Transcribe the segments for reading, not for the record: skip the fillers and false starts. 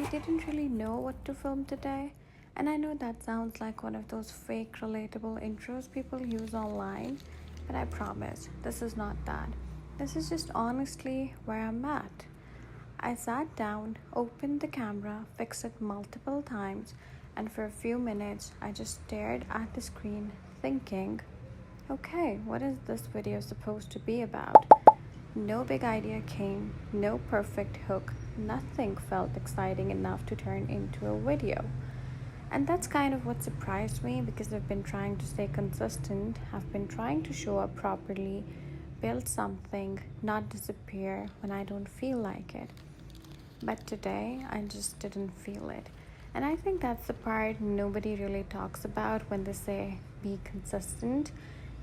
I didn't really know what to film today, and I know that sounds like one of those fake relatable intros people use online, but I promise this is not that. This is just honestly where I'm at. I sat down, opened the camera, fixed it multiple times, and for a few minutes I just stared at the screen thinking, okay, what is this video supposed to be about? No big idea came, no perfect hook, nothing felt exciting enough to turn into a video. And that's kind of what surprised me because I've been trying to stay consistent, I've been trying to show up properly, build something, not disappear when I don't feel like it. But today, I just didn't feel it. And I think that's the part nobody really talks about when they say be consistent.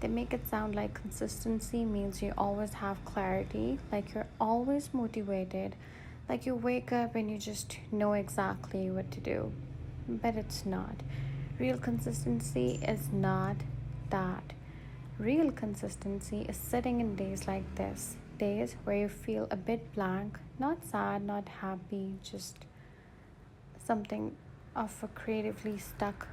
They make it sound like consistency means you always have clarity, like you're always motivated, like you wake up and you just know exactly what to do. But it's not. Real consistency is not that. Real consistency is sitting in days like this, days where you feel a bit blank, not sad, not happy, just something of a creatively stuck,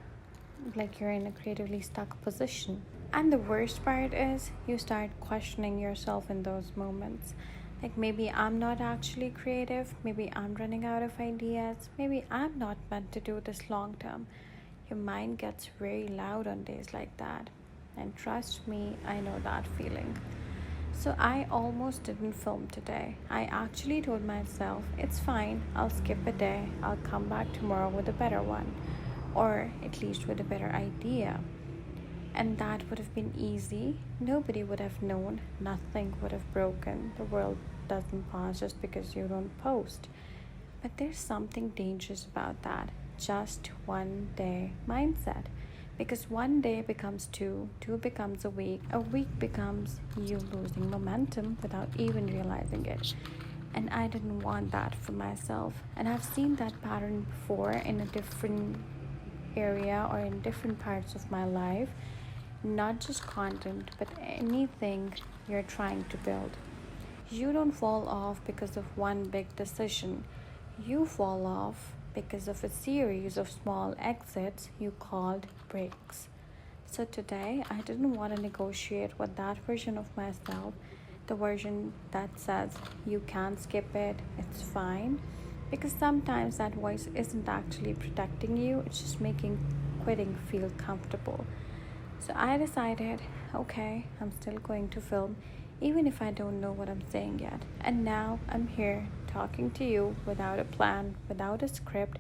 like you're in a creatively stuck position. And the worst part is you start questioning yourself in those moments. Like maybe I'm not actually creative, maybe I'm running out of ideas, maybe I'm not meant to do this long term. Your mind gets very loud on days like that. And trust me, I know that feeling. So I almost didn't film today. I actually told myself, it's fine, I'll skip a day, I'll come back tomorrow with a better one, or at least with a better idea. And that would have been easy. Nobody would have known, nothing would have broken. The world doesn't pause just because you don't post. But there's something dangerous about that just one day mindset. Because one day becomes two, two becomes a week becomes you losing momentum without even realizing it. And I didn't want that for myself. And I've seen that pattern before in a different area or in different parts of my life. Not just content, but anything you're trying to build. You don't fall off because of one big decision. You fall off because of a series of small exits you called breaks. So today, I didn't want to negotiate with that version of myself, the version that says you can't skip it, it's fine. Because sometimes that voice isn't actually protecting you, it's just making quitting feel comfortable. So I decided, okay, I'm still going to film, even if I don't know what I'm saying yet. And now I'm here talking to you without a plan, without a script,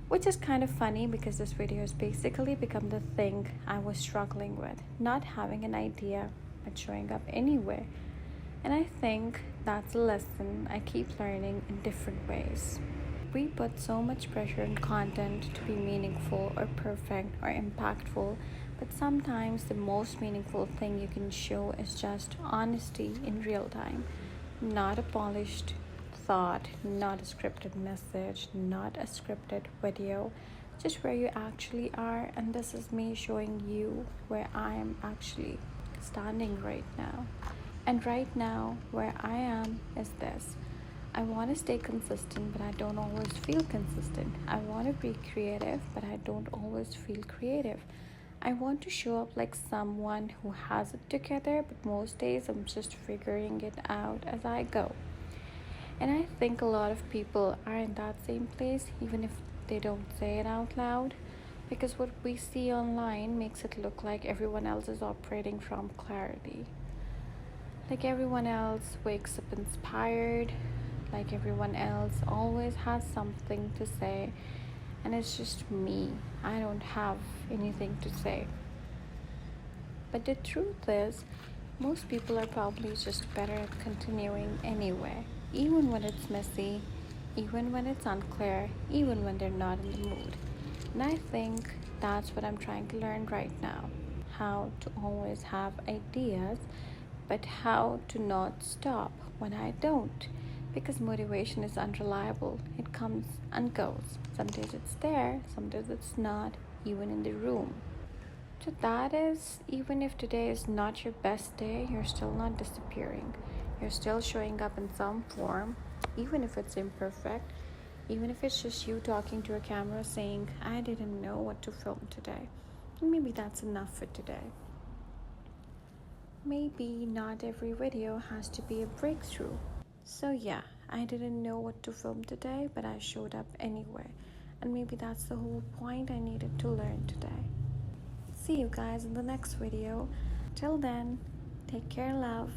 which is kind of funny because this video has basically become the thing I was struggling with, not having an idea, but showing up anyway. And I think that's a lesson I keep learning in different ways. We put so much pressure on content to be meaningful or perfect or impactful, but sometimes the most meaningful thing you can show is just honesty in real time, not a polished thought, not a scripted message, not a scripted video, just where you actually are. And this is me showing you where I am actually standing right now. And right now, where I am is this. I want to stay consistent, but I don't always feel consistent. I want to be creative, but I don't always feel creative. I want to show up like someone who has it together, but most days I'm just figuring it out as I go. And I think a lot of people are in that same place, even if they don't say it out loud, because what we see online makes it look like everyone else is operating from clarity. Like everyone else wakes up inspired, like everyone else always has something to say, and it's just me. I don't have anything to say. But the truth is, most people are probably just better at continuing anyway, even when it's messy, even when it's unclear, even when they're not in the mood. And I think that's what I'm trying to learn right now, how to always have ideas, but how to not stop when I don't. Because motivation is unreliable, it comes and goes. Some days it's there, some days it's not, even in the room. So that is, even if today is not your best day, you're still not disappearing. You're still showing up in some form, even if it's imperfect. Even if it's just you talking to a camera saying, I didn't know what to film today. And maybe that's enough for today. Maybe not every video has to be a breakthrough. So, yeah, I didn't know what to film today, but I showed up anyway. And maybe that's the whole point I needed to learn today. See you guys in the next video. Till then, take care, love.